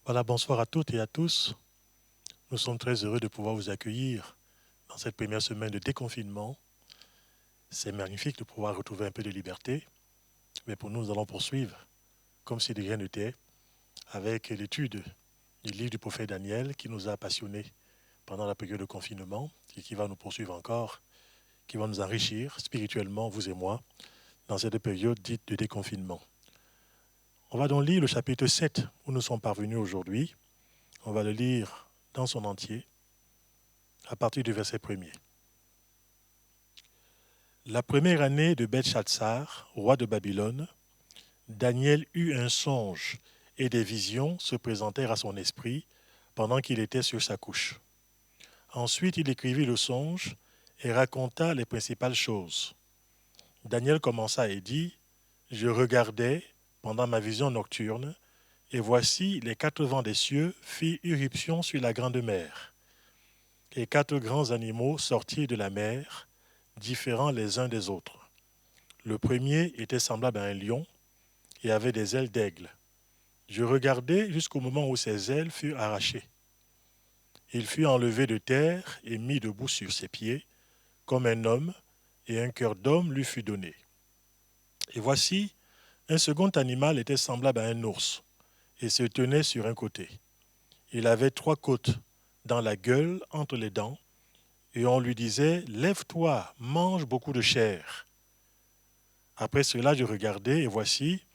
Voilà, bonsoir à toutes et à tous. Nous sommes très heureux de pouvoir vous accueillir dans cette première semaine de déconfinement. C'est magnifique de pouvoir retrouver un peu de liberté, mais pour nous, nous allons poursuivre, comme si de rien n'était, avec l'étude du livre du prophète Daniel qui nous a passionnés pendant la période de confinement et qui va nous poursuivre encore, qui va nous enrichir spirituellement, vous et moi, dans cette période dite de déconfinement. On va donc lire le chapitre 7 où nous sommes parvenus aujourd'hui. On va le lire dans son entier à partir du verset 1er. La première année de Belshazzar, roi de Babylone, Daniel eut un songe et des visions se présentèrent à son esprit pendant qu'il était sur sa couche. Ensuite, il écrivit le songe et raconta les principales choses. Daniel commença et dit, « Je regardais pendant ma vision nocturne, et voici les 4 vents des cieux firent irruption sur la grande mer. Et 4 grands animaux sortirent de la mer, différents les uns des autres. Le premier était semblable à un lion et avait des ailes d'aigle. Je regardai jusqu'au moment où ses ailes furent arrachées. Il fut enlevé de terre et mis debout sur ses pieds, comme un homme, et un cœur d'homme lui fut donné. Et voici, un second animal était semblable à un ours, et se tenait sur un côté. Il avait 3 côtes dans la gueule entre les dents, et on lui disait, « Lève-toi, mange beaucoup de chair. » Après cela, je regardai, et voici,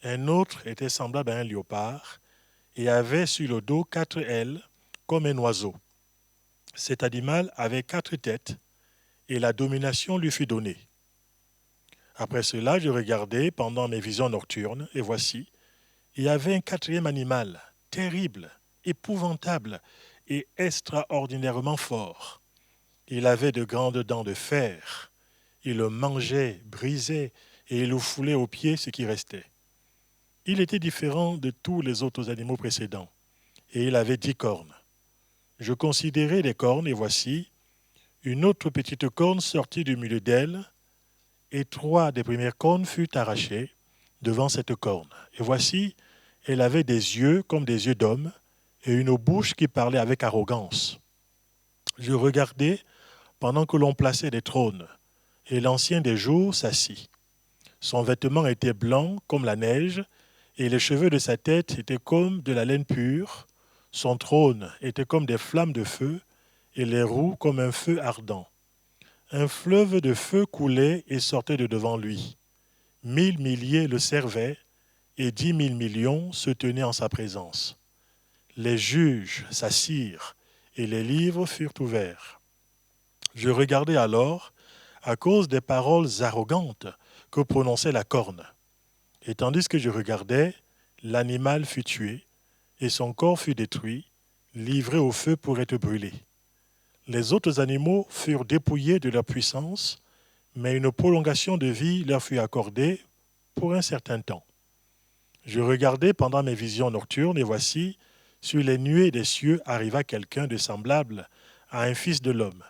un autre était semblable à un léopard, et avait sur le dos 4 ailes, comme un oiseau. Cet animal avait 4 têtes, et la domination lui fut donnée. Après cela, je regardai pendant mes visions nocturnes, et voici, il y avait un 4e animal, terrible, épouvantable et extraordinairement fort. Il avait de grandes dents de fer. Il le mangeait, brisait, et il le foulait aux pieds ce qui restait. Il était différent de tous les autres animaux précédents, et il avait 10 cornes. Je considérai les cornes, et voici, une autre petite corne sortit du milieu d'elle, et 3 des premières cornes furent arrachées devant cette corne. Et voici, elle avait des yeux comme des yeux d'homme, et une bouche qui parlait avec arrogance. Je regardai pendant que l'on plaçait des trônes, et l'ancien des jours s'assit. Son vêtement était blanc comme la neige, et les cheveux de sa tête étaient comme de la laine pure. Son trône était comme des flammes de feu, et les roues comme un feu ardent. Un fleuve de feu coulait et sortait de devant lui. 1000 milliers le servaient, et 10 000 millions se tenaient en sa présence. Les juges s'assirent, et les livres furent ouverts. Je regardai alors, à cause des paroles arrogantes que prononçait la corne. Et tandis que je regardais, l'animal fut tué, et son corps fut détruit, livré au feu pour être brûlé. Les autres animaux furent dépouillés de leur puissance, mais une prolongation de vie leur fut accordée pour un certain temps. Je regardais pendant mes visions nocturnes, et voici, sur les nuées des cieux arriva quelqu'un de semblable à un fils de l'homme.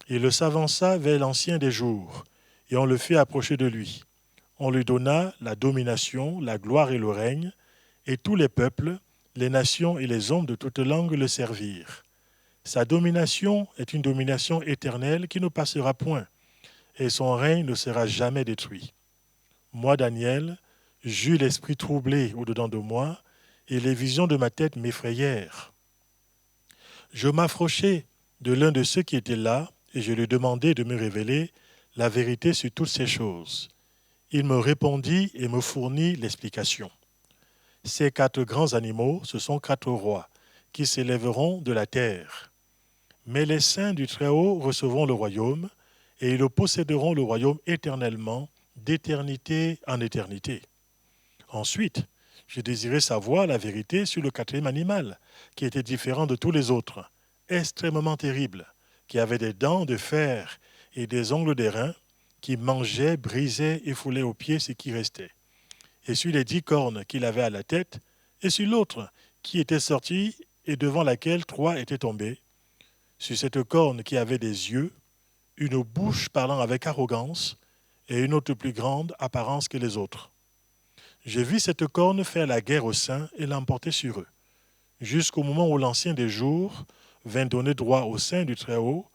Il s'avança vers l'ancien des jours, et on le fit approcher de lui. On lui donna la domination, la gloire et le règne, et tous les peuples, les nations et les hommes de toute langue le servirent. Sa domination est une domination éternelle qui ne passera point, et son règne ne sera jamais détruit. Moi, Daniel, j'eus l'esprit troublé au-dedans de moi, et les visions de ma tête m'effrayèrent. Je m'approchai de l'un de ceux qui étaient là, et je lui demandai de me révéler la vérité sur toutes ces choses. Il me répondit et me fournit l'explication. Ces 4 grands animaux, ce sont 4 rois, qui s'élèveront de la terre. Mais les saints du Très-Haut recevront le royaume, et ils posséderont le royaume éternellement, d'éternité en éternité. Ensuite, je désirais savoir la vérité sur le 4e animal, qui était différent de tous les autres, extrêmement terrible, qui avait des dents de fer et des ongles d'airain, qui mangeait, brisait et foulait aux pieds ce qui restait. Et sur les 10 cornes qu'il avait à la tête, et sur l'autre qui était sortie et devant laquelle 3 étaient tombés, sur cette corne qui avait des yeux, une bouche parlant avec arrogance, et une autre plus grande apparence que les autres. J'ai vu cette corne faire la guerre aux saints et l'emporter sur eux. jusqu'au moment où l'Ancien des jours vint donner droit aux saints du Très-Haut,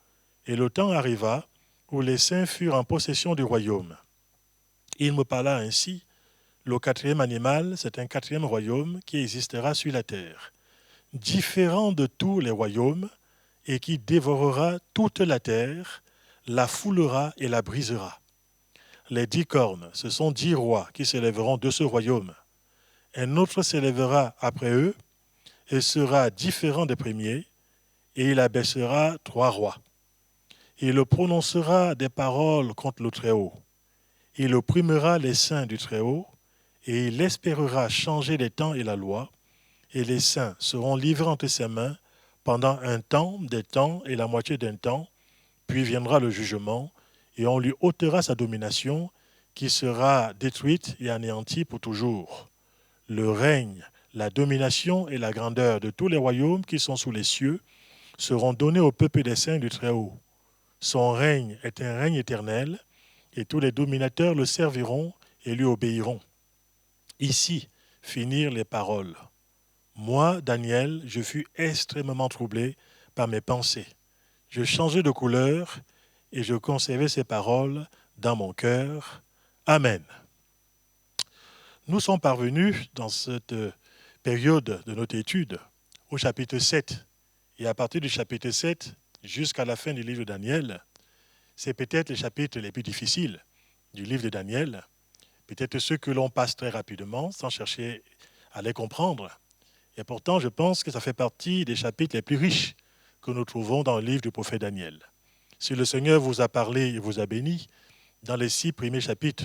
et le temps arriva où les saints furent en possession du royaume. Il me parla ainsi, le quatrième animal, c'est un quatrième royaume qui existera sur la terre, différent de tous les royaumes, et qui dévorera toute la terre, la foulera et la brisera. Les 10 cornes, ce sont 10 rois qui s'élèveront de ce royaume. Un autre s'élèvera après eux et sera différent des premiers, et il abaissera 3 rois. Il prononcera des paroles contre le Très-Haut. Il opprimera les saints du Très-Haut, et il espérera changer les temps et la loi, et les saints seront livrés entre ses mains pendant un temps, des temps et la moitié d'un temps, puis viendra le jugement, et on lui ôtera sa domination, qui sera détruite et anéantie pour toujours. Le règne, la domination et la grandeur de tous les royaumes qui sont sous les cieux seront donnés au peuple des saints du Très-Haut. Son règne est un règne éternel, et tous les dominateurs le serviront et lui obéiront. Ici finirent les paroles. Moi, Daniel, je fus extrêmement troublé par mes pensées. Je changeai de couleur et je conservai ces paroles dans mon cœur. Amen. Nous sommes parvenus dans cette période de notre étude au chapitre 7. Et à partir du chapitre 7 jusqu'à la fin du livre de Daniel, c'est peut-être les chapitres les plus difficiles du livre de Daniel, peut-être ceux que l'on passe très rapidement sans chercher à les comprendre. Et pourtant, je pense que ça fait partie des chapitres les plus riches que nous trouvons dans le livre du prophète Daniel. Si le Seigneur vous a parlé et vous a béni dans les 6 premiers chapitres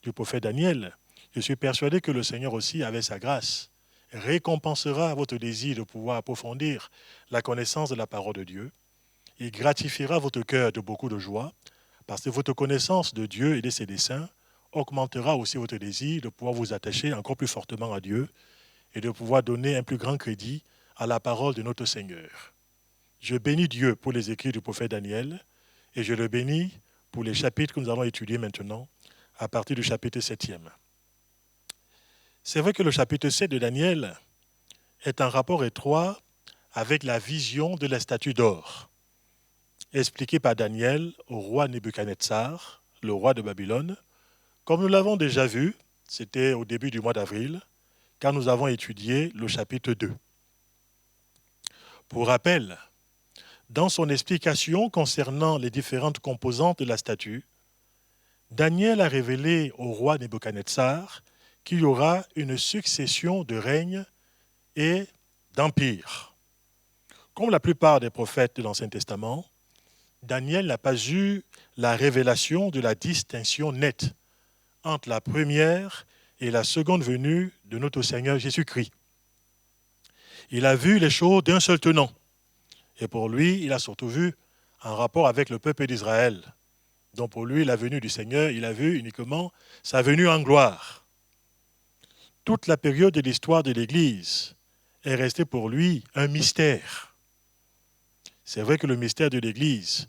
du prophète Daniel, je suis persuadé que le Seigneur aussi, avec sa grâce, récompensera votre désir de pouvoir approfondir la connaissance de la parole de Dieu et gratifiera votre cœur de beaucoup de joie, parce que votre connaissance de Dieu et de ses desseins augmentera aussi votre désir de pouvoir vous attacher encore plus fortement à Dieu et de pouvoir donner un plus grand crédit à la parole de notre Seigneur. Je bénis Dieu pour les écrits du prophète Daniel et je le bénis pour les chapitres que nous allons étudier maintenant à partir du chapitre 7e. C'est vrai que le chapitre 7 de Daniel est en rapport étroit avec la vision de la statue d'or, expliquée par Daniel au roi Nebuchadnezzar, le roi de Babylone. Comme nous l'avons déjà vu, c'était au début du mois d'avril, quand nous avons étudié le chapitre 2. Pour rappel, dans son explication concernant les différentes composantes de la statue, Daniel a révélé au roi Nebuchadnezzar qu'il y aura une succession de règnes et d'empires. Comme la plupart des prophètes de l'Ancien Testament, Daniel n'a pas eu la révélation de la distinction nette entre la première et la seconde venue de notre Seigneur Jésus-Christ. Il a vu les choses d'un seul tenant. Et pour lui, il a surtout vu un rapport avec le peuple d'Israël. Donc pour lui, la venue du Seigneur, il a vu uniquement sa venue en gloire. Toute la période de l'histoire de l'Église est restée pour lui un mystère. C'est vrai que le mystère de l'Église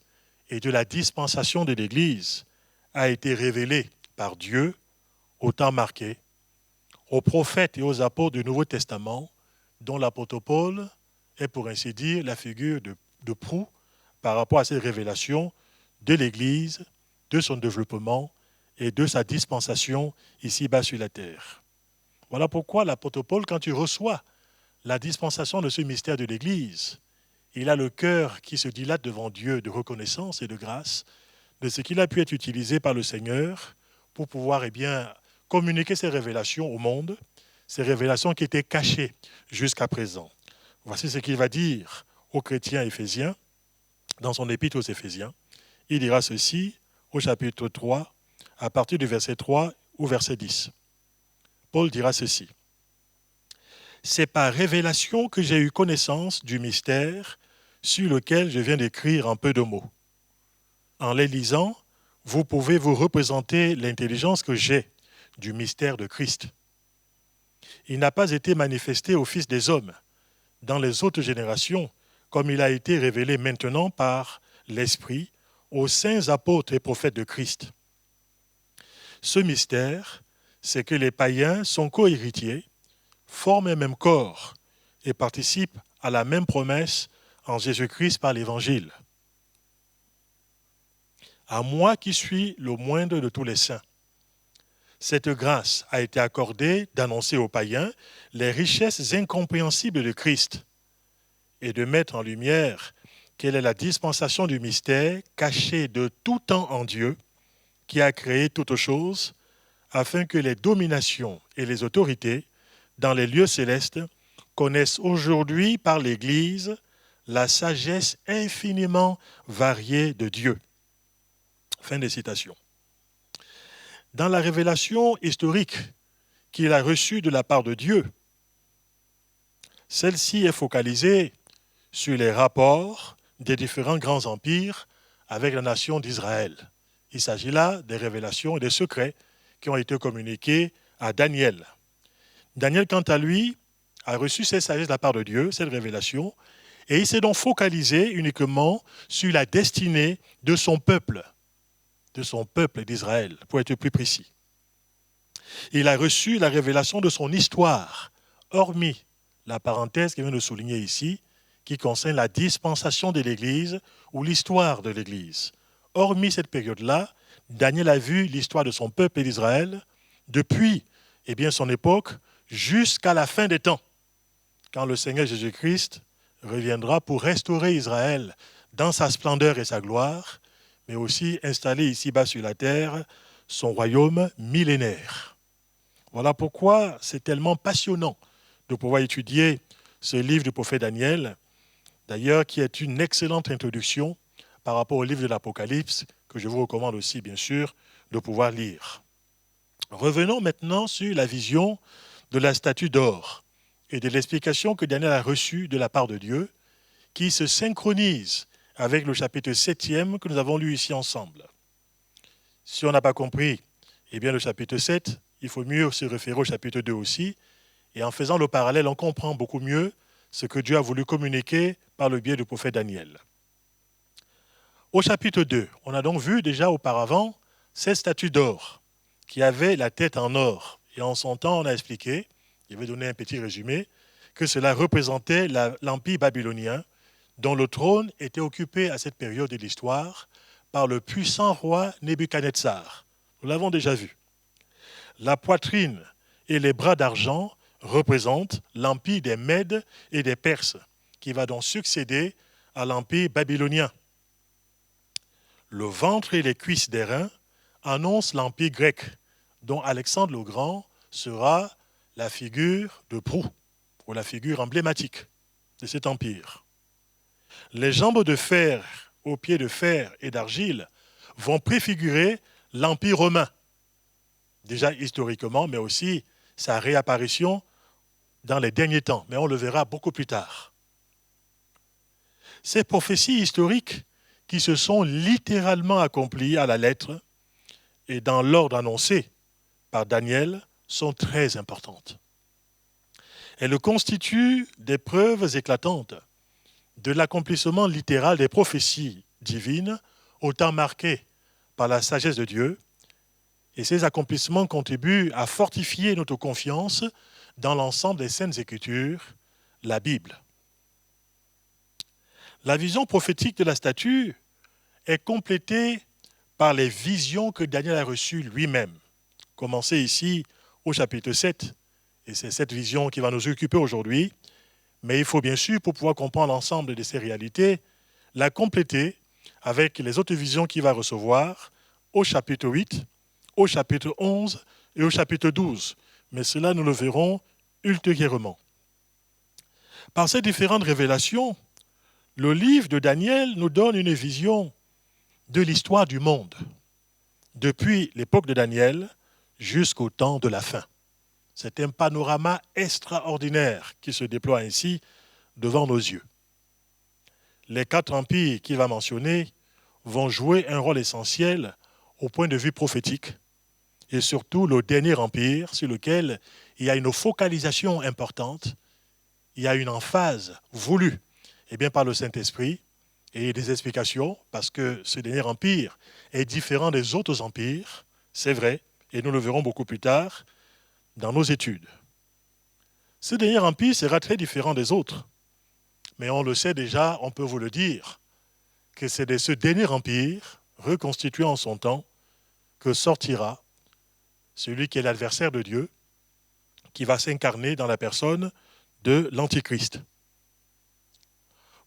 et de la dispensation de l'Église a été révélé par Dieu au temps marqué, aux prophètes et aux apôtres du Nouveau Testament, dont l'apôtre Paul est pour ainsi dire la figure de proue par rapport à cette révélation de l'Église, de son développement et de sa dispensation ici-bas sur la terre. Voilà pourquoi l'apôtre Paul, quand il reçoit la dispensation de ce mystère de l'Église, il a le cœur qui se dilate devant Dieu de reconnaissance et de grâce de ce qu'il a pu être utilisé par le Seigneur pour pouvoir communiquer ces révélations au monde, ces révélations qui étaient cachées jusqu'à présent. Voici ce qu'il va dire aux chrétiens éphésiens, dans son épître aux Éphésiens. Il dira ceci au chapitre 3, à partir du verset 3 au verset 10. Paul dira ceci. « C'est par révélation que j'ai eu connaissance du mystère sur lequel je viens d'écrire en peu de mots. En les lisant, vous pouvez vous représenter l'intelligence que j'ai du mystère de Christ. Il n'a pas été manifesté aux fils des hommes dans les autres générations, comme il a été révélé maintenant par l'Esprit aux saints apôtres et prophètes de Christ. Ce mystère, c'est que les païens sont co-héritiers, forment un même corps, et participe à la même promesse en Jésus-Christ par l'Évangile. À moi qui suis le moindre de tous les saints, cette grâce a été accordée d'annoncer aux païens les richesses incompréhensibles de Christ et de mettre en lumière quelle est la dispensation du mystère caché de tout temps en Dieu, qui a créé toutes choses, afin que les dominations et les autorités dans les lieux célestes connaissent aujourd'hui par l'Église la sagesse infiniment variée de Dieu. Fin de citation. Dans la révélation historique qu'il a reçue de la part de Dieu, celle-ci est focalisée sur les rapports des différents grands empires avec la nation d'Israël. Il s'agit là des révélations et des secrets qui ont été communiqués à Daniel. Daniel, quant à lui, a reçu cette sagesse de la part de Dieu, cette révélation, et il s'est donc focalisé uniquement sur la destinée de son peuple d'Israël, pour être plus précis. Il a reçu la révélation de son histoire, hormis la parenthèse qu'il vient de souligner ici, qui concerne la dispensation de l'Église ou l'histoire de l'Église. Hormis cette période-là, Daniel a vu l'histoire de son peuple d'Israël depuis son époque jusqu'à la fin des temps, quand le Seigneur Jésus-Christ reviendra pour restaurer Israël dans sa splendeur et sa gloire, mais aussi installer ici-bas sur la terre son royaume millénaire. Voilà pourquoi c'est tellement passionnant de pouvoir étudier ce livre du prophète Daniel, d'ailleurs qui est une excellente introduction par rapport au livre de l'Apocalypse, que je vous recommande aussi, bien sûr, de pouvoir lire. Revenons maintenant sur la vision de la statue d'or et de l'explication que Daniel a reçue de la part de Dieu, qui se synchronise avec le chapitre 7e que nous avons lu ici ensemble. Si on n'a pas compris, le chapitre 7, il faut mieux se référer au chapitre 2 aussi, et en faisant le parallèle, on comprend beaucoup mieux ce que Dieu a voulu communiquer par le biais du prophète Daniel. Au chapitre 2, on a donc vu déjà auparavant cette statue d'or qui avait la tête en or. Et en son temps, on a expliqué, je vais donner un petit résumé, que cela représentait l'empire babylonien dont le trône était occupé à cette période de l'histoire par le puissant roi Nebuchadnezzar. Nous l'avons déjà vu. La poitrine et les bras d'argent représentent l'empire des Mèdes et des Perses, qui va donc succéder à l'empire babylonien. Le ventre et les cuisses des reins annoncent l'empire grec, dont Alexandre le Grand sera la figure de proue, ou la figure emblématique de cet empire. Les jambes de fer, aux pieds de fer et d'argile, vont préfigurer l'empire romain, déjà historiquement, mais aussi sa réapparition dans les derniers temps, mais on le verra beaucoup plus tard. Ces prophéties historiques qui se sont littéralement accomplies à la lettre et dans l'ordre annoncé par Daniel sont très importantes. Elles constituent des preuves éclatantes de l'accomplissement littéral des prophéties divines au temps marqué par la sagesse de Dieu, et ces accomplissements contribuent à fortifier notre confiance dans l'ensemble des Saintes Écritures, la Bible. La vision prophétique de la statue est complétée par les visions que Daniel a reçues lui-même. Commencez ici au chapitre 7, et c'est cette vision qui va nous occuper aujourd'hui. Mais il faut bien sûr, pour pouvoir comprendre l'ensemble de ces réalités, la compléter avec les autres visions qu'il va recevoir au chapitre 8, au chapitre 11 et au chapitre 12. Mais cela, nous le verrons ultérieurement. Par ces différentes révélations, le livre de Daniel nous donne une vision de l'histoire du monde, depuis l'époque de Daniel jusqu'au temps de la fin. C'est un panorama extraordinaire qui se déploie ainsi devant nos yeux. Les 4 empires qu'il va mentionner vont jouer un rôle essentiel au point de vue prophétique, et surtout le dernier empire sur lequel il y a une focalisation importante, il y a une emphase voulue par le Saint-Esprit, et des explications, parce que ce dernier empire est différent des autres empires, c'est vrai, et nous le verrons beaucoup plus tard dans nos études. Ce dernier empire sera très différent des autres. Mais on le sait déjà, on peut vous le dire, que c'est de ce dernier empire, reconstitué en son temps, que sortira celui qui est l'adversaire de Dieu, qui va s'incarner dans la personne de l'Antichrist.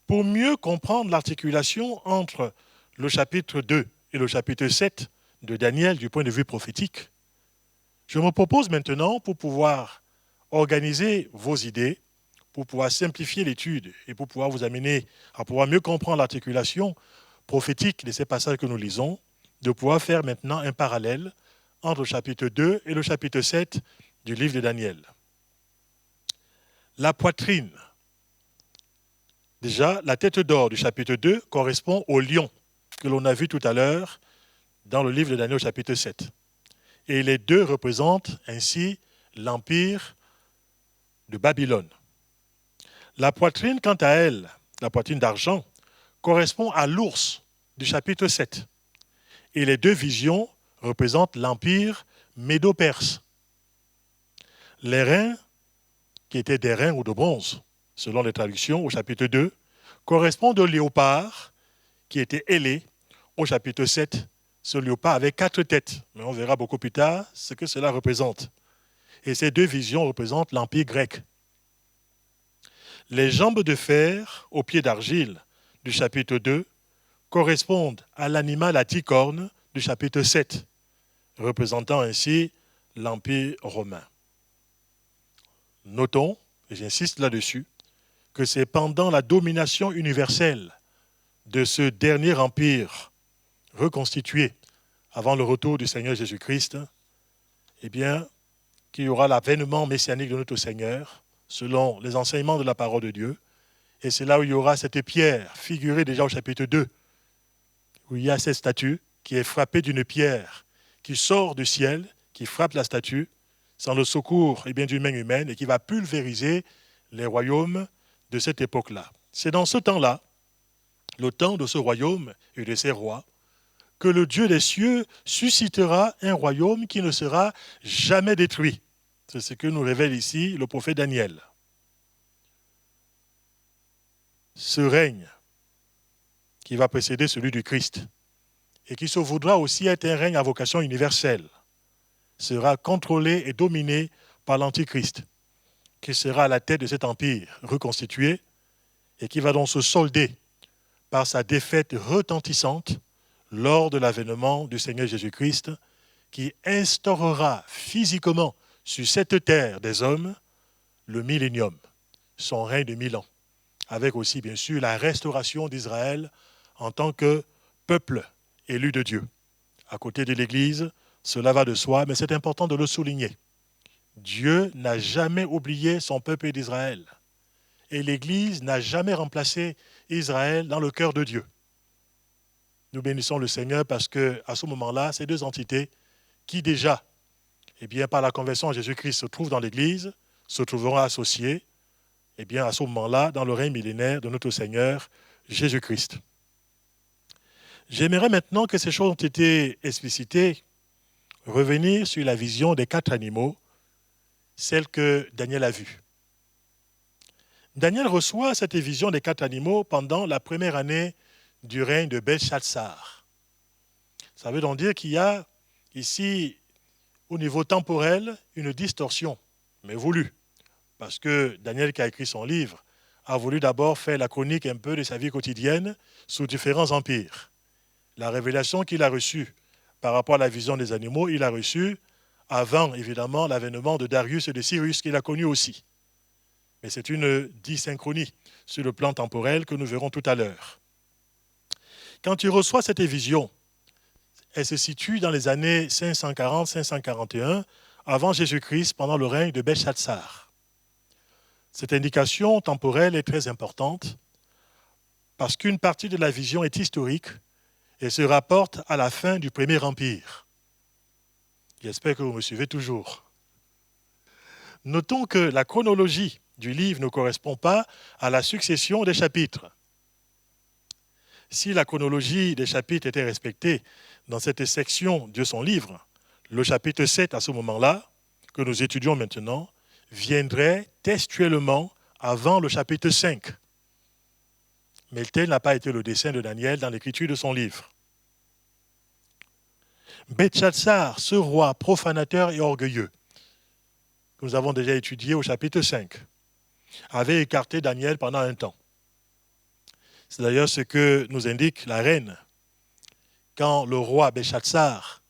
Pour mieux comprendre l'articulation entre le chapitre 2 et le chapitre 7 de Daniel du point de vue prophétique, je me propose maintenant, pour pouvoir organiser vos idées, pour pouvoir simplifier l'étude et pour pouvoir vous amener à pouvoir mieux comprendre l'articulation prophétique de ces passages que nous lisons, de pouvoir faire maintenant un parallèle entre le chapitre 2 et le chapitre 7 du livre de Daniel. La poitrine. Déjà, la tête d'or du chapitre 2 correspond au lion que l'on a vu tout à l'heure dans le livre de Daniel au chapitre 7. Et les deux représentent ainsi l'empire de Babylone. La poitrine, quant à elle, la poitrine d'argent, correspond à l'ours du chapitre 7. Et les deux visions représentent l'empire médo-perse. Les reins, qui étaient des reins ou de bronze, selon les traductions au chapitre 2, correspondent au léopard, qui était ailé au chapitre 7. Ce léopard avait 4 têtes, mais on verra beaucoup plus tard ce que cela représente. Et ces deux visions représentent l'empire grec. Les jambes de fer aux pieds d'argile du chapitre 2 correspondent à l'animal à 10 cornes du chapitre 7, représentant ainsi l'empire romain. Notons, et j'insiste là-dessus, que c'est pendant la domination universelle de ce dernier empire reconstitué avant le retour du Seigneur Jésus-Christ, eh bien, qu'il y aura l'avènement messianique de notre Seigneur, selon les enseignements de la parole de Dieu. Et c'est là où il y aura cette pierre figurée déjà au chapitre 2, où il y a cette statue qui est frappée d'une pierre qui sort du ciel, qui frappe la statue, sans le secours d'une main humaine, et qui va pulvériser les royaumes de cette époque-là. C'est dans ce temps-là, le temps de ce royaume et de ses rois, que le Dieu des cieux suscitera un royaume qui ne sera jamais détruit. C'est ce que nous révèle ici le prophète Daniel. Ce règne qui va précéder celui du Christ et qui se voudra aussi être un règne à vocation universelle sera contrôlé et dominé par l'Antichrist, qui sera à la tête de cet empire reconstitué et qui va donc se solder par sa défaite retentissante lors de l'avènement du Seigneur Jésus-Christ, qui instaurera physiquement sur cette terre des hommes le millénium, son règne de 1000 ans, avec aussi bien sûr la restauration d'Israël en tant que peuple élu de Dieu. À côté de l'Église, cela va de soi, mais c'est important de le souligner. Dieu n'a jamais oublié son peuple d'Israël. Et l'Église n'a jamais remplacé Israël dans le cœur de Dieu. Nous bénissons le Seigneur parce qu'à ce moment-là, ces deux entités qui déjà, par la conversion à Jésus-Christ, se trouvent dans l'Église, se trouveront associées, à ce moment-là, dans le règne millénaire de notre Seigneur Jésus-Christ. J'aimerais maintenant que ces choses ont été explicitées, revenir sur la vision des 4 animaux, celle que Daniel a vue. Daniel reçoit cette vision des 4 animaux pendant la première année du règne de Belchatsar. Ça veut donc dire qu'il y a ici, au niveau temporel, une distorsion, mais voulue. Parce que Daniel, qui a écrit son livre, a voulu d'abord faire la chronique un peu de sa vie quotidienne sous différents empires. La révélation qu'il a reçue par rapport à la vision des animaux, il a reçue avant, évidemment, l'avènement de Darius et de Cyrus, qu'il a connu aussi. Mais c'est une dysynchronie sur le plan temporel que nous verrons tout à l'heure. Quand il reçoit cette vision, elle se situe dans les années 540-541 avant Jésus-Christ, pendant le règne de Belchatsar. Cette indication temporelle est très importante parce qu'une partie de la vision est historique et se rapporte à la fin du Premier Empire. J'espère que vous me suivez toujours. Notons que la chronologie du livre ne correspond pas à la succession des chapitres. Si la chronologie des chapitres était respectée dans cette section de son livre, le chapitre 7, à ce moment-là, que nous étudions maintenant, viendrait textuellement avant le chapitre 5. Mais tel n'a pas été le dessein de Daniel dans l'écriture de son livre. Belchatsar, ce roi profanateur et orgueilleux, que nous avons déjà étudié au chapitre 5, avait écarté Daniel pendant un temps. C'est d'ailleurs ce que nous indique la reine quand le roi Belchatsar,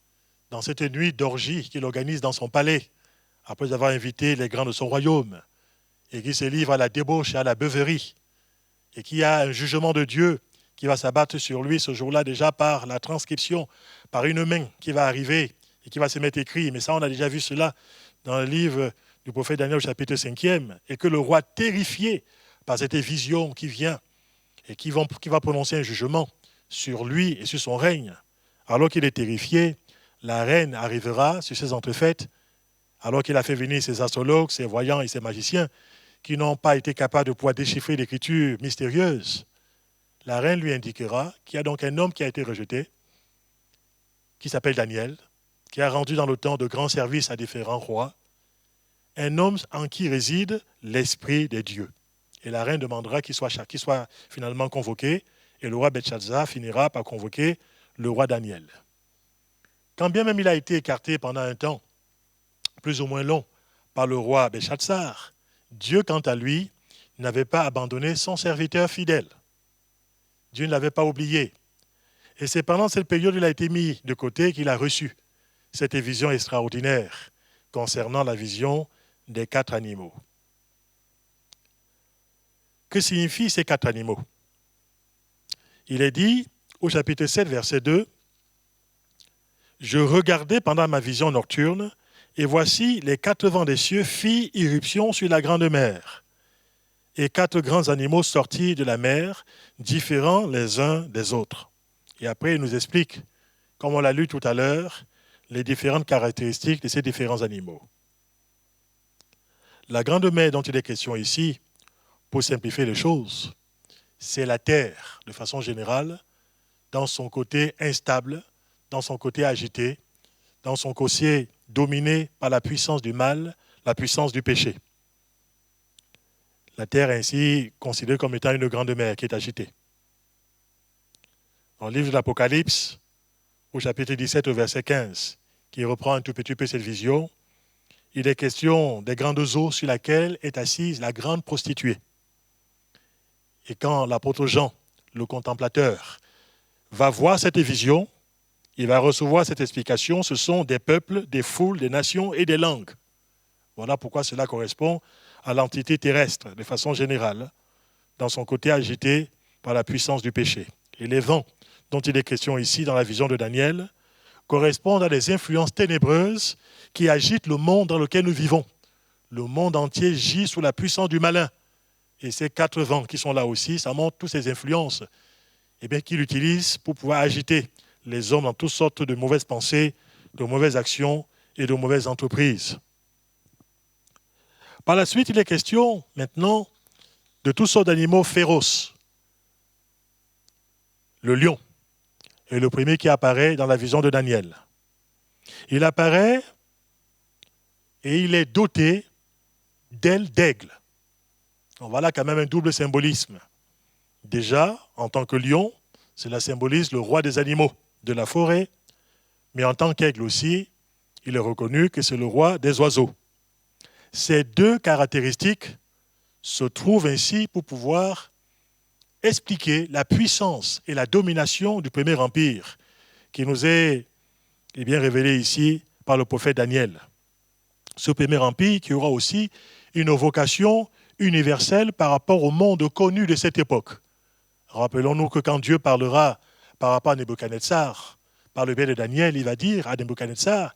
dans cette nuit d'orgie qu'il organise dans son palais, après avoir invité les grands de son royaume, et qui se livre à la débauche et à la beuverie, et qui a un jugement de Dieu qui va s'abattre sur lui ce jour-là déjà par la transcription, par une main qui va arriver et qui va se mettre écrit. Mais ça, on a déjà vu cela dans le livre du prophète Daniel au chapitre 5e, et que le roi, terrifié par cette vision qui vient et qui va prononcer un jugement sur lui et sur son règne, alors qu'il est terrifié, la reine arrivera sur ces entrefaites, alors qu'il a fait venir ses astrologues, ses voyants et ses magiciens, qui n'ont pas été capables de pouvoir déchiffrer l'écriture mystérieuse. La reine lui indiquera qu'il y a donc un homme qui a été rejeté, qui s'appelle Daniel, qui a rendu dans le temps de grands services à différents rois, un homme en qui réside l'esprit des dieux. Et la reine demandera qu'il soit finalement convoqué, et le roi Belchatsar finira par convoquer le roi Daniel. Quand bien même il a été écarté pendant un temps, plus ou moins long, par le roi Belchatsar, Dieu, quant à lui, n'avait pas abandonné son serviteur fidèle. Dieu ne l'avait pas oublié. Et c'est pendant cette période où il a été mis de côté qu'il a reçu cette vision extraordinaire concernant la vision des 4 animaux. Que signifient ces 4 animaux? Il est dit au chapitre 7, verset 2, « Je regardais pendant ma vision nocturne, et voici les 4 vents des cieux firent irruption sur la grande mer. Et 4 grands animaux sortis de la mer, différents les uns des autres. » Et après, il nous explique, comme on l'a lu tout à l'heure, les différentes caractéristiques de ces différents animaux. La grande mer dont il est question ici, pour simplifier les choses, c'est la terre, de façon générale, dans son côté instable, dans son côté agité, dans son côté dominé par la puissance du mal, la puissance du péché. La terre est ainsi considérée comme étant une grande mer qui est agitée. Dans le livre de l'Apocalypse, au chapitre 17, au verset 15, qui reprend un tout petit peu cette vision, il est question des grandes eaux sur lesquelles est assise la grande prostituée. Et quand l'apôtre Jean, le contemplateur, va voir cette vision, il va recevoir cette explication, ce sont des peuples, des foules, des nations et des langues. Voilà pourquoi cela correspond à l'entité terrestre, de façon générale, dans son côté agité par la puissance du péché. Et les vents dont il est question ici dans la vision de Daniel correspondent à des influences ténébreuses qui agitent le monde dans lequel nous vivons. Le monde entier gît sous la puissance du malin. Et ces 4 vents qui sont là aussi, ça montre toutes ces influences qu'il utilise pour pouvoir agiter les hommes dans toutes sortes de mauvaises pensées, de mauvaises actions et de mauvaises entreprises. Par la suite, il est question maintenant de toutes sortes d'animaux féroces. Le lion est le premier qui apparaît dans la vision de Daniel. Il apparaît et il est doté d'ailes d'aigle. Donc voilà quand même un double symbolisme. Déjà, en tant que lion, cela symbolise le roi des animaux de la forêt, mais en tant qu'aigle aussi, il est reconnu que c'est le roi des oiseaux. Ces 2 caractéristiques se trouvent ainsi pour pouvoir expliquer la puissance et la domination du premier empire qui nous est révélé ici par le prophète Daniel. Ce premier empire qui aura aussi une vocation universelle par rapport au monde connu de cette époque. Rappelons-nous que quand Dieu parlera par rapport à Nebuchadnezzar, par le biais de Daniel, il va dire à Nebuchadnezzar,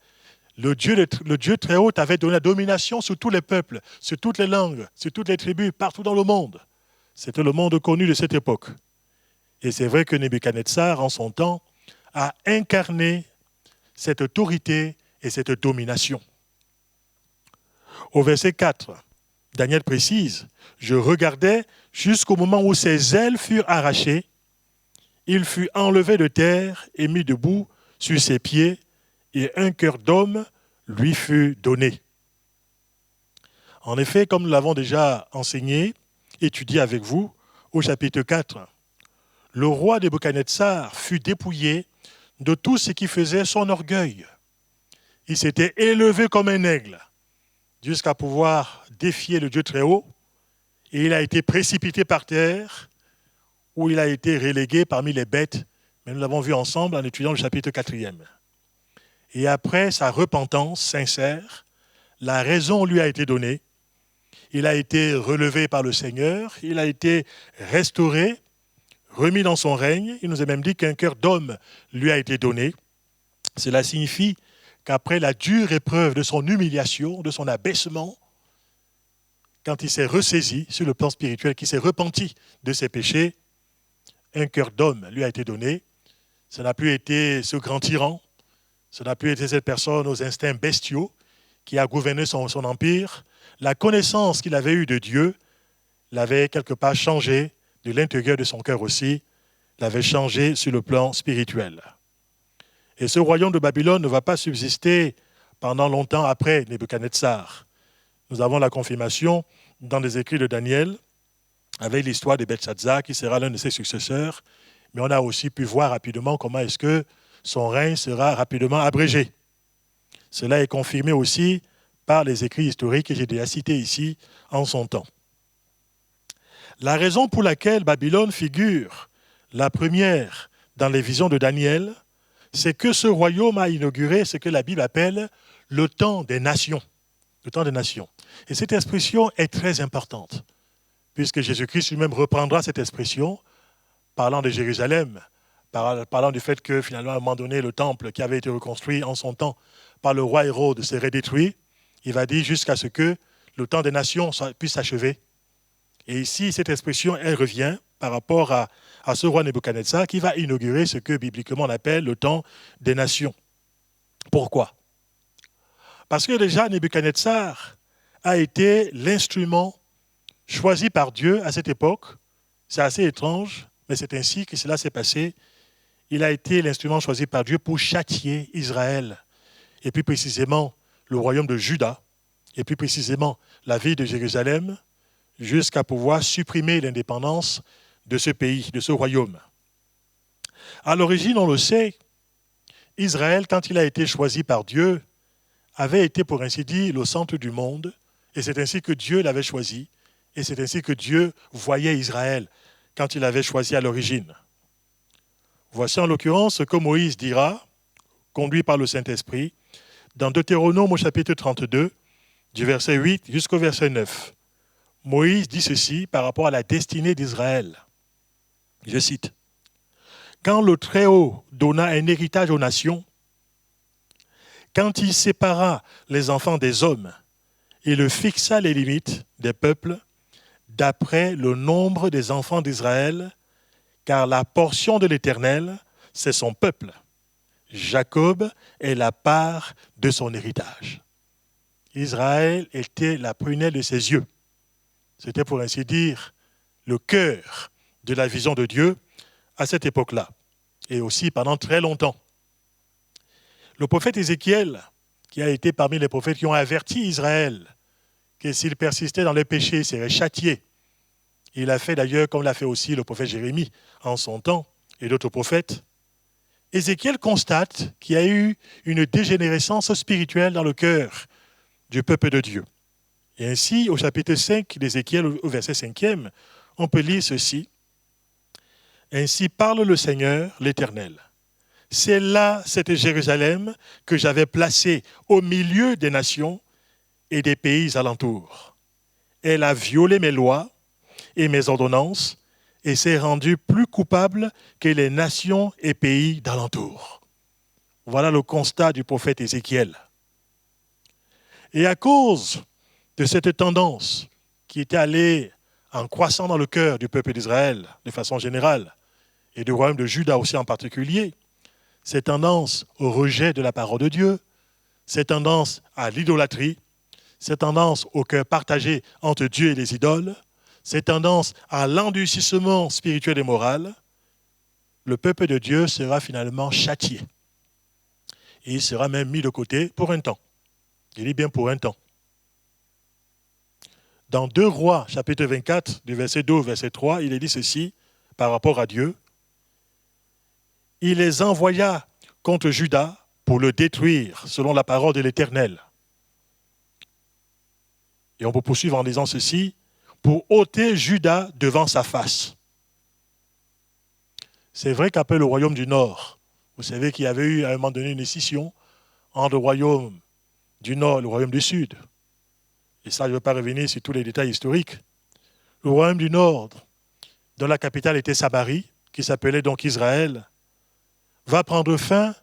le Dieu très haut t'avait donné la domination sur tous les peuples, sur toutes les langues, sur toutes les tribus, partout dans le monde. C'était le monde connu de cette époque. Et c'est vrai que Nebuchadnezzar, en son temps, a incarné cette autorité et cette domination. Au verset 4, Daniel précise, « Je regardais jusqu'au moment où ses ailes furent arrachées. Il fut enlevé de terre et mis debout sur ses pieds, et un cœur d'homme lui fut donné. » En effet, comme nous l'avons déjà enseigné, étudié avec vous, au chapitre 4, le roi Nebuchadnezzar fut dépouillé de tout ce qui faisait son orgueil. Il s'était élevé comme un aigle jusqu'à pouvoir défier le Dieu très haut, et il a été précipité par terre, où il a été relégué parmi les bêtes. Mais nous l'avons vu ensemble en étudiant le chapitre 4e. Et après sa repentance sincère, la raison lui a été donnée. Il a été relevé par le Seigneur, il a été restauré, remis dans son règne. Il nous a même dit qu'un cœur d'homme lui a été donné. Cela signifie qu'après la dure épreuve de son humiliation, de son abaissement, quand il s'est ressaisi sur le plan spirituel, qu'il s'est repenti de ses péchés, un cœur d'homme lui a été donné. Ce n'a plus été ce grand tyran, ce n'a plus été cette personne aux instincts bestiaux qui a gouverné son empire. La connaissance qu'il avait eue de Dieu l'avait quelque part changé de l'intérieur de son cœur aussi, l'avait changé sur le plan spirituel. Et ce royaume de Babylone ne va pas subsister pendant longtemps après Nebuchadnezzar. Nous avons la confirmation dans les écrits de Daniel, avec l'histoire de Belshazzar, qui sera l'un de ses successeurs, mais on a aussi pu voir rapidement comment est-ce que son règne sera rapidement abrégé. Cela est confirmé aussi par les écrits historiques que j'ai déjà cités ici en son temps. La raison pour laquelle Babylone figure la première dans les visions de Daniel, c'est que ce royaume a inauguré ce que la Bible appelle le temps des nations. Le temps des nations. Et cette expression est très importante, puisque Jésus-Christ lui-même reprendra cette expression, parlant de Jérusalem, parlant du fait que finalement, à un moment donné, le temple qui avait été reconstruit en son temps par le roi Hérode serait détruit. Il va dire jusqu'à ce que le temps des nations puisse s'achever. Et ici, cette expression, elle revient par rapport à ce roi Nebuchadnezzar qui va inaugurer ce que bibliquement on appelle le temps des nations. Pourquoi ? Parce que déjà, Nebuchadnezzar a été l'instrument choisi par Dieu à cette époque. C'est assez étrange, mais c'est ainsi que cela s'est passé. Il a été l'instrument choisi par Dieu pour châtier Israël, et plus précisément le royaume de Juda, et plus précisément la ville de Jérusalem, jusqu'à pouvoir supprimer l'indépendance de ce pays, de ce royaume. À l'origine, on le sait, Israël, quand il a été choisi par Dieu, avait été, pour ainsi dire, le centre du monde, et c'est ainsi que Dieu l'avait choisi, et c'est ainsi que Dieu voyait Israël quand il l'avait choisi à l'origine. Voici en l'occurrence ce que Moïse dira, conduit par le Saint-Esprit, dans Deutéronome au chapitre 32, du verset 8 jusqu'au verset 9. Moïse dit ceci par rapport à la destinée d'Israël. Je cite. « Quand le Très-Haut donna un héritage aux nations, quand il sépara les enfants des hommes et le fixa les limites des peuples, d'après le nombre des enfants d'Israël, car la portion de l'Éternel, c'est son peuple. Jacob est la part de son héritage. » Israël était la prunelle de ses yeux. C'était pour ainsi dire le cœur de la vision de Dieu à cette époque-là, et aussi pendant très longtemps. Le prophète Ézéchiel, qui a été parmi les prophètes qui ont averti Israël que s'il persistait dans le péché, il serait châtié. Il a fait d'ailleurs, comme l'a fait aussi le prophète Jérémie en son temps, et d'autres prophètes. Ézéchiel constate qu'il y a eu une dégénérescence spirituelle dans le cœur du peuple de Dieu. Et ainsi, au chapitre 5 d'Ézéchiel, au verset 5e, on peut lire ceci. « Ainsi parle le Seigneur, l'Éternel. C'est là cette Jérusalem que j'avais placée au milieu des nations et des pays alentours. Elle a violé mes lois et mes ordonnances et s'est rendue plus coupable que les nations et pays d'alentour. » Voilà le constat du prophète Ézéchiel. Et à cause de cette tendance qui était allée en croissant dans le cœur du peuple d'Israël de façon générale, et du royaume de Juda aussi en particulier, cette tendance au rejet de la parole de Dieu, cette tendance à l'idolâtrie, cette tendance au cœur partagé entre Dieu et les idoles, cette tendance à l'endurcissement spirituel et moral, le peuple de Dieu sera finalement châtié. Et il sera même mis de côté pour un temps. Il dit bien pour un temps. Dans 2 Rois, chapitre 24, du verset 2 au verset 3, il est dit ceci par rapport à Dieu. Il les envoya contre Juda pour le détruire, selon la parole de l'Éternel. Et on peut poursuivre en disant ceci, pour ôter Juda devant sa face. C'est vrai qu'après le royaume du Nord, vous savez qu'il y avait eu à un moment donné une scission entre le royaume du Nord et le royaume du Sud. Et ça, je ne veux pas revenir sur tous les détails historiques. Le royaume du Nord, dont la capitale était Samarie, qui s'appelait donc Israël, va prendre fin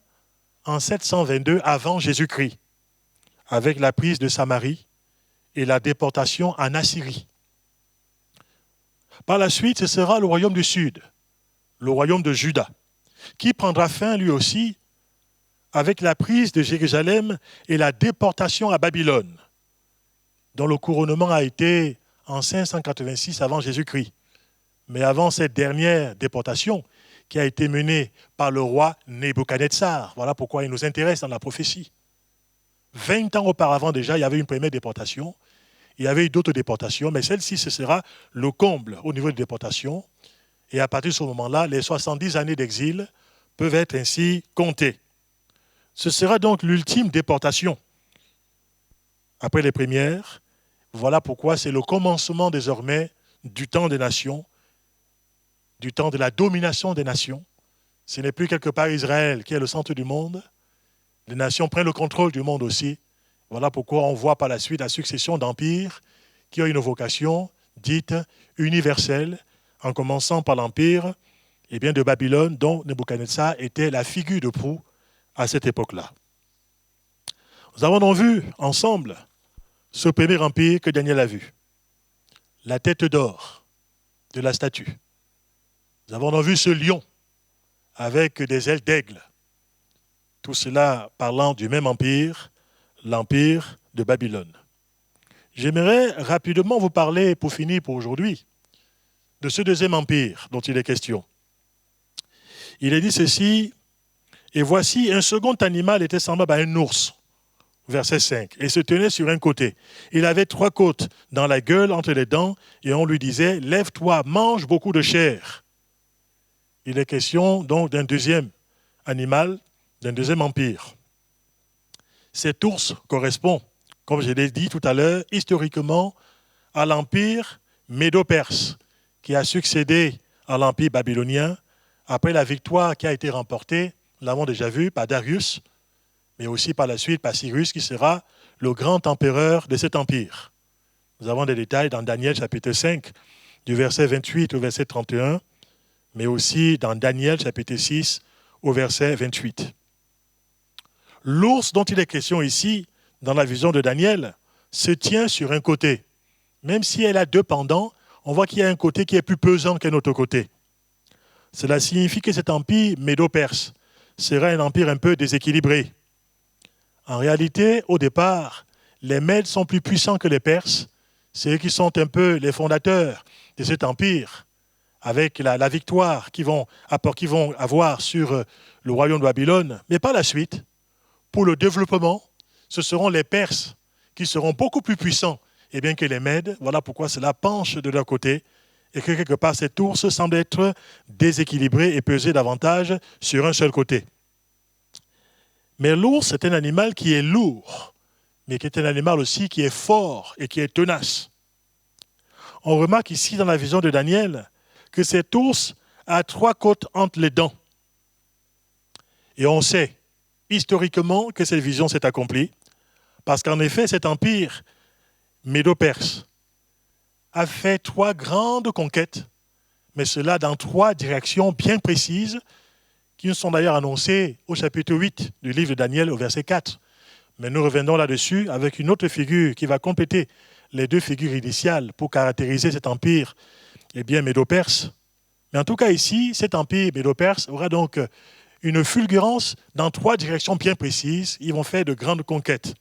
en 722 avant Jésus-Christ, avec la prise de Samarie et la déportation en Assyrie. Par la suite, ce sera le royaume du Sud, le royaume de Juda, qui prendra fin lui aussi avec la prise de Jérusalem et la déportation à Babylone, dont le couronnement a été en 586 avant Jésus-Christ. Mais avant cette dernière déportation, qui a été menée par le roi Nebuchadnezzar. Voilà pourquoi il nous intéresse dans la prophétie. 20 ans auparavant déjà, il y avait une première déportation. Il y avait eu d'autres déportations, mais celle-ci, ce sera le comble au niveau des déportations. Et à partir de ce moment-là, les 70 années d'exil peuvent être ainsi comptées. Ce sera donc l'ultime déportation. Après les premières, voilà pourquoi c'est le commencement désormais du temps des nations, du temps de la domination des nations. Ce n'est plus quelque part Israël qui est le centre du monde. Les nations prennent le contrôle du monde aussi. Voilà pourquoi on voit par la suite la succession d'empires qui ont une vocation dite universelle, en commençant par l'empire de Babylone, dont Nebuchadnezzar était la figure de proue à cette époque-là. Nous avons donc vu ensemble ce premier empire que Daniel a vu, la tête d'or de la statue. Nous avons donc vu ce lion avec des ailes d'aigle. Tout cela parlant du même empire, l'empire de Babylone. J'aimerais rapidement vous parler, pour finir pour aujourd'hui, de ce deuxième empire dont il est question. Il est dit ceci, et voici un second animal était semblable à un ours, verset 5, et se tenait sur un côté. Il avait 3 côtes dans la gueule entre les dents, et on lui disait, lève-toi, mange beaucoup de chair. Il est question donc d'un deuxième animal, d'un deuxième empire. Cet ours correspond, comme je l'ai dit tout à l'heure, historiquement à l'empire médo-perse qui a succédé à l'empire babylonien après la victoire qui a été remportée, nous l'avons déjà vu, par Darius, mais aussi par la suite par Cyrus qui sera le grand empereur de cet empire. Nous avons des détails dans Daniel chapitre 5, du verset 28 au verset 31, mais aussi dans Daniel chapitre 6 au verset 28. L'ours dont il est question ici, dans la vision de Daniel, se tient sur un côté. Même si elle a 2 pendants, on voit qu'il y a un côté qui est plus pesant qu'un autre côté. Cela signifie que cet empire médo-perse sera un empire un peu déséquilibré. En réalité, au départ, les Mèdes sont plus puissants que les Perses. C'est eux qui sont un peu les fondateurs de cet empire, avec la victoire qu'ils vont avoir sur le royaume de Babylone. Mais par la suite, pour le développement, ce seront les Perses qui seront beaucoup plus puissants que les Mèdes. Voilà pourquoi cela penche de leur côté et que quelque part cet ours semble être déséquilibré et peser davantage sur un seul côté. Mais l'ours est un animal qui est lourd, mais qui est un animal aussi qui est fort et qui est tenace. On remarque ici dans la vision de Daniel que cet ours a 3 côtes entre les dents. Et on sait historiquement que cette vision s'est accomplie, parce qu'en effet, cet empire médo-perse a fait 3 grandes conquêtes, mais cela dans 3 directions bien précises, qui nous sont d'ailleurs annoncées au chapitre 8 du livre de Daniel au verset 4. Mais nous revenons là-dessus avec une autre figure qui va compléter les 2 figures initiales pour caractériser cet empire médo-perse. Mais en tout cas ici, cet empire médo-perse aura donc une fulgurance dans 3 directions bien précises. Ils vont faire de grandes conquêtes.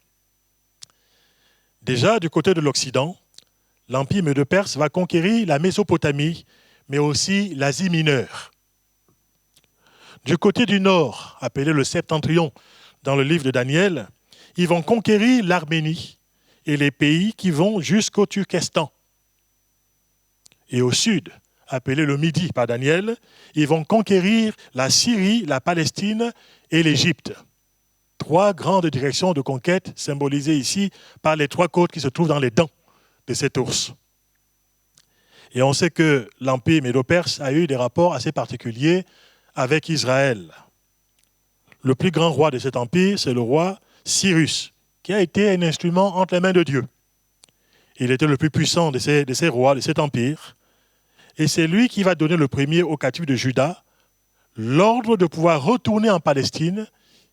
Déjà, du côté de l'Occident, l'empire médo-perse va conquérir la Mésopotamie, mais aussi l'Asie mineure. Du côté du nord, appelé le Septentrion dans le livre de Daniel, ils vont conquérir l'Arménie et les pays qui vont jusqu'au Turkestan, et au sud, appelé le Midi par Daniel, ils vont conquérir la Syrie, la Palestine et l'Égypte. 3 grandes directions de conquête symbolisées ici par les 3 côtes qui se trouvent dans les dents de cet ours. Et on sait que l'Empire médo-perse a eu des rapports assez particuliers avec Israël. Le plus grand roi de cet empire, c'est le roi Cyrus, qui a été un instrument entre les mains de Dieu. Il était le plus puissant de ces rois, de cet empire. Et c'est lui qui va donner le premier aux captifs de Juda l'ordre de pouvoir retourner en Palestine.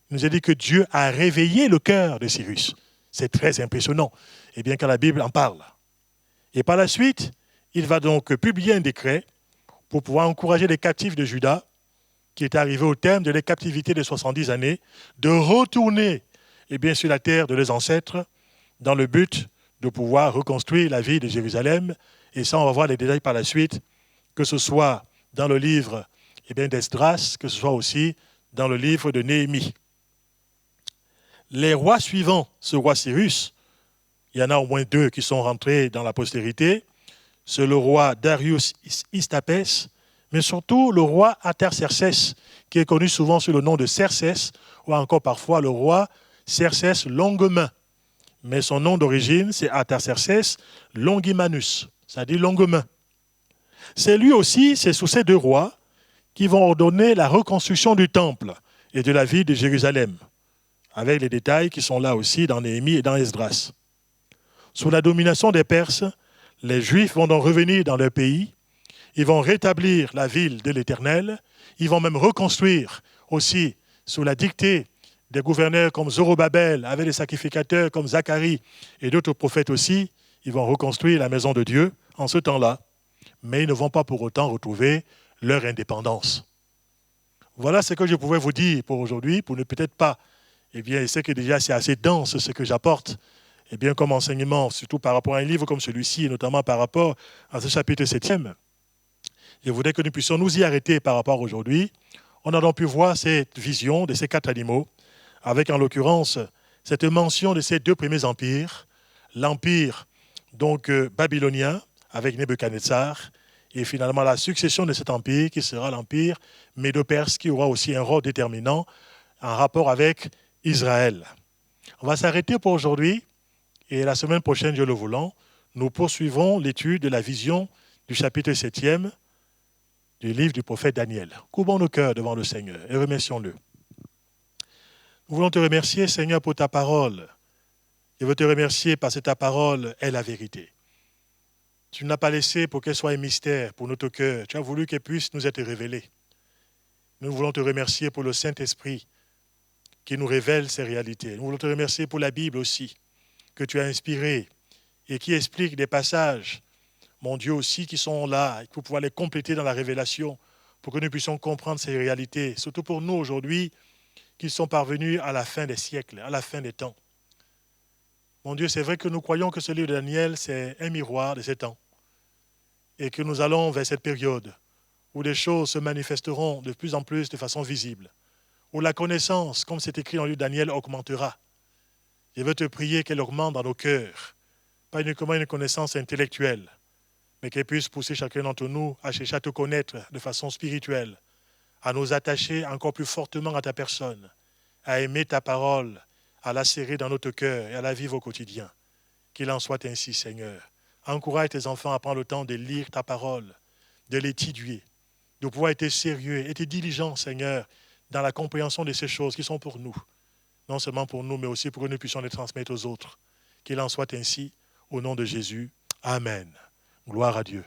Il nous a dit que Dieu a réveillé le cœur de Cyrus. C'est très impressionnant, et bien que la Bible en parle. Et par la suite, il va donc publier un décret pour pouvoir encourager les captifs de Juda, qui étaient arrivés au terme de la captivité de 70 années, de retourner sur la terre de leurs ancêtres dans le but de pouvoir reconstruire la ville de Jérusalem. Et ça, on va voir les détails par la suite, que ce soit dans le livre d'Esdras, que ce soit aussi dans le livre de Néhémie. Les rois suivants, ce roi Cyrus, il y en a au moins 2 qui sont rentrés dans la postérité. C'est le roi Darius Istapès, mais surtout le roi Artaxerxès, qui est connu souvent sous le nom de Xerxès, ou encore parfois le roi Xerxès Longue-Main. Mais son nom d'origine, c'est Artaxerxès Longimanus, c'est-à-dire Longue-Main. C'est lui aussi, c'est sous ces 2 rois, qui vont ordonner la reconstruction du temple et de la ville de Jérusalem, avec les détails qui sont là aussi dans Néhémie et dans Esdras. Sous la domination des Perses, les Juifs vont donc revenir dans leur pays, ils vont rétablir la ville de l'Éternel, ils vont même reconstruire aussi sous la dictée des gouverneurs comme Zorobabel, avec des sacrificateurs comme Zacharie et d'autres prophètes aussi, ils vont reconstruire la maison de Dieu en ce temps-là, mais ils ne vont pas pour autant retrouver leur indépendance. Voilà ce que je pouvais vous dire pour aujourd'hui, pour ne peut-être pas, je sais que déjà c'est assez dense ce que j'apporte, comme enseignement, surtout par rapport à un livre comme celui-ci, et notamment par rapport à ce chapitre 7e. Je voudrais que nous puissions nous y arrêter par rapport à aujourd'hui. On a donc pu voir cette vision de ces 4 animaux, avec en l'occurrence cette mention de ces 2 premiers empires, l'empire donc babylonien avec Nebuchadnezzar, et finalement la succession de cet empire qui sera l'empire médo-perse, qui aura aussi un rôle déterminant en rapport avec Israël. On va s'arrêter pour aujourd'hui, et la semaine prochaine, Dieu le voulant, nous poursuivrons l'étude de la vision du chapitre 7e du livre du prophète Daniel. Courbons nos cœurs devant le Seigneur et remercions-le. Nous voulons te remercier, Seigneur, pour ta parole. Je veux te remercier parce que ta parole est la vérité. Tu ne l'as pas laissée pour qu'elle soit un mystère pour notre cœur. Tu as voulu qu'elle puisse nous être révélée. Nous voulons te remercier pour le Saint-Esprit qui nous révèle ces réalités. Nous voulons te remercier pour la Bible aussi, que tu as inspirée et qui explique des passages, mon Dieu aussi, qui sont là, pour pouvoir les compléter dans la révélation, pour que nous puissions comprendre ces réalités, surtout pour nous aujourd'hui, qui sont parvenus à la fin des siècles, à la fin des temps. Mon Dieu, c'est vrai que nous croyons que ce livre de Daniel, c'est un miroir de ces temps, et que nous allons vers cette période où les choses se manifesteront de plus en plus de façon visible, où la connaissance, comme c'est écrit dans le livre de Daniel, augmentera. Je veux te prier qu'elle augmente dans nos cœurs, pas uniquement une connaissance intellectuelle, mais qu'elle puisse pousser chacun d'entre nous à chercher à te connaître de façon spirituelle, à nous attacher encore plus fortement à ta personne, à aimer ta parole, à la serrer dans notre cœur et à la vivre au quotidien. Qu'il en soit ainsi, Seigneur. Encourage tes enfants à prendre le temps de lire ta parole, de l'étudier, de pouvoir être sérieux, être diligent, Seigneur, dans la compréhension de ces choses qui sont pour nous. Non seulement pour nous, mais aussi pour que nous puissions les transmettre aux autres. Qu'il en soit ainsi, au nom de Jésus. Amen. Gloire à Dieu.